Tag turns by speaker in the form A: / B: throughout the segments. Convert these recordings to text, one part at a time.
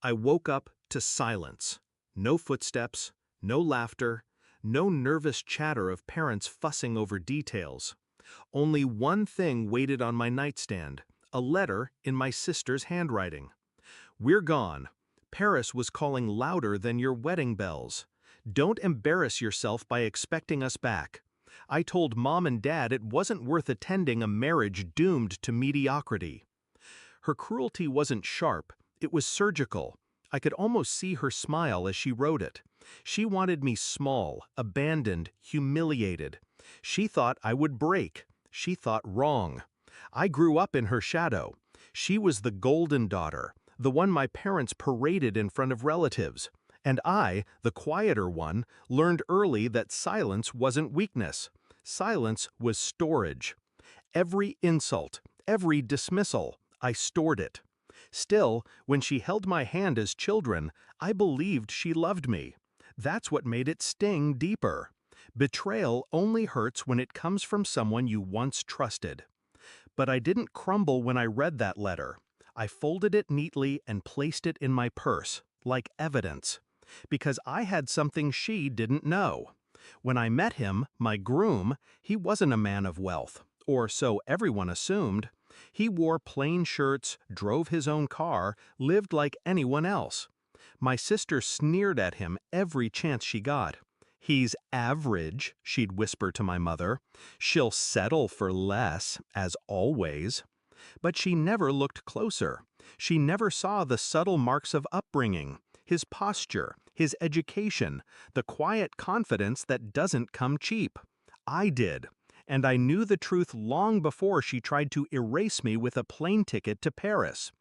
A: I woke up to silence. No footsteps, no laughter, no nervous chatter of parents fussing over details. Only one thing waited on my nightstand, a letter in my sister's handwriting. "We're gone. Paris was calling louder than your wedding bells. Don't embarrass yourself by expecting us back. I told Mom and Dad it wasn't worth attending a marriage doomed to mediocrity." Her cruelty wasn't sharp, it was surgical. I could almost see her smile as she wrote it. She wanted me small, abandoned, humiliated. She thought I would break. She thought wrong. I grew up in her shadow. She was the golden daughter, the one my parents paraded in front of relatives. And I, the quieter one, learned early that silence wasn't weakness. Silence was storage. Every insult, every dismissal, I stored it. Still, when she held my hand as children, I believed she loved me. That's what made it sting deeper. Betrayal only hurts when it comes from someone you once trusted. But I didn't crumble when I read that letter. I folded it neatly and placed it in my purse, like evidence. Because I had something she didn't know. When I met him, my groom, he wasn't a man of wealth, or so everyone assumed. He wore plain shirts, drove his own car, lived like anyone else. My sister sneered at him every chance she got. "He's average," she'd whisper to my mother. "She'll settle for less, as always." But she never looked closer. She never saw the subtle marks of upbringing, his posture, his education, the quiet confidence that doesn't come cheap. I did. And I knew the truth long before she tried to erase me with a plane ticket to Paris.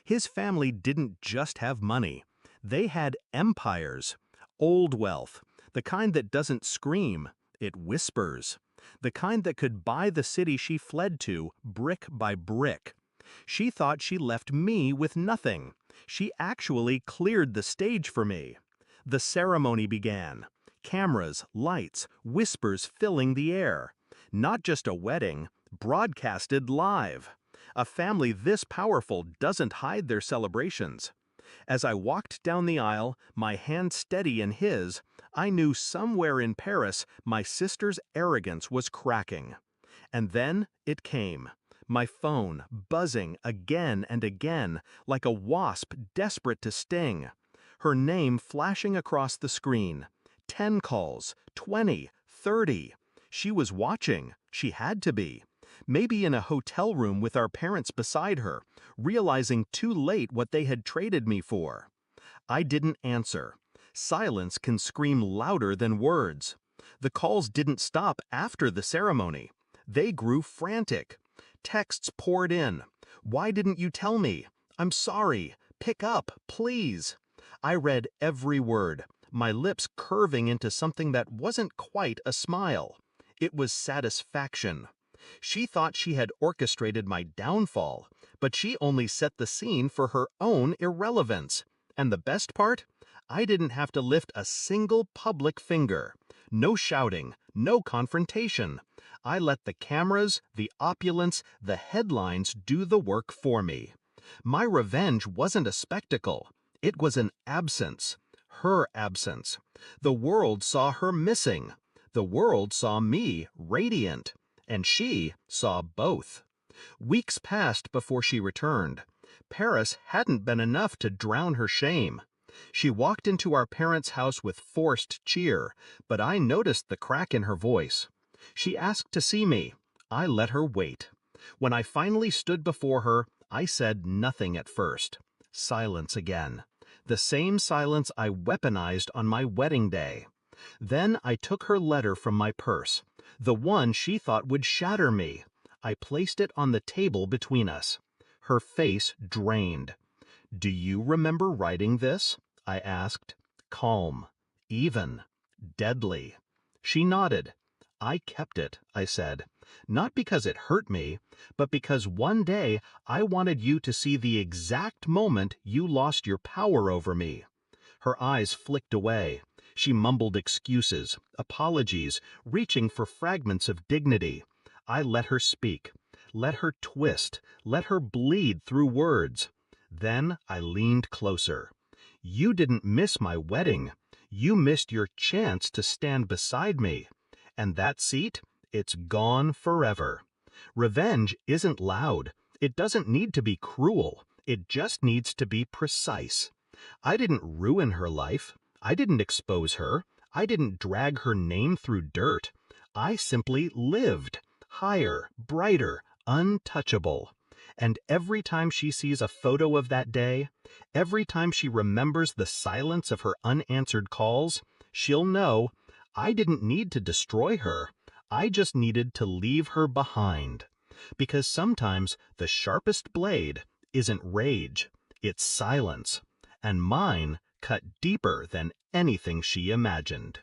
A: His family didn't just have money. They had empires. Old wealth, the kind that doesn't scream, it whispers. The kind that could buy the city she fled to, brick by brick. She thought she left me with nothing. She actually cleared the stage for me. The ceremony began. Cameras, lights, whispers filling the air. Not just a wedding, broadcasted live. A family this powerful doesn't hide their celebrations. As I walked down the aisle, my hand steady in his, I knew somewhere in Paris my sister's arrogance was cracking. And then it came. My phone buzzing again and again, like a wasp desperate to sting. Her name flashing across the screen. 10 calls, 20, 30. She was watching. She had to be. Maybe in a hotel room with our parents beside her, realizing too late what they had traded me for. I didn't answer. Silence can scream louder than words. The calls didn't stop after the ceremony. They grew frantic. Texts poured in. "Why didn't you tell me? I'm sorry. Pick up, please." I read every word, my lips curving into something that wasn't quite a smile. It was satisfaction. She thought she had orchestrated my downfall, but she only set the scene for her own irrelevance. And the best part? I didn't have to lift a single public finger. No shouting, no confrontation. I let the cameras, the opulence, the headlines do the work for me. My revenge wasn't a spectacle. It was an absence. Her absence. The world saw her missing. The world saw me radiant. And she saw both. Weeks passed before she returned. Paris hadn't been enough to drown her shame. She walked into our parents' house with forced cheer, but I noticed the crack in her voice. She asked to see me. I let her wait. When I finally stood before her, I said nothing at first. Silence again. The same silence I weaponized on my wedding day. Then I took her letter from my purse, the one she thought would shatter me. I placed it on the table between us. Her face drained. "Do you remember writing this?" I asked. Calm, even, deadly. She nodded. "I kept it," I said. "Not because it hurt me, but because one day I wanted you to see the exact moment you lost your power over me." Her eyes flicked away. She mumbled excuses, apologies, reaching for fragments of dignity. I let her speak. Let her twist. Let her bleed through words. Then I leaned closer. You didn't miss my wedding. You missed your chance to stand beside me. And that seat, it's gone forever. Revenge isn't loud. It doesn't need to be cruel. It just needs to be precise. I didn't ruin her life. I didn't expose her. I didn't drag her name through dirt. I simply lived, higher, brighter, untouchable. And every time she sees a photo of that day, every time she remembers the silence of her unanswered calls, she'll know I didn't need to destroy her. I just needed to leave her behind. Because sometimes the sharpest blade isn't rage, it's silence. And mine cut deeper than anything she imagined.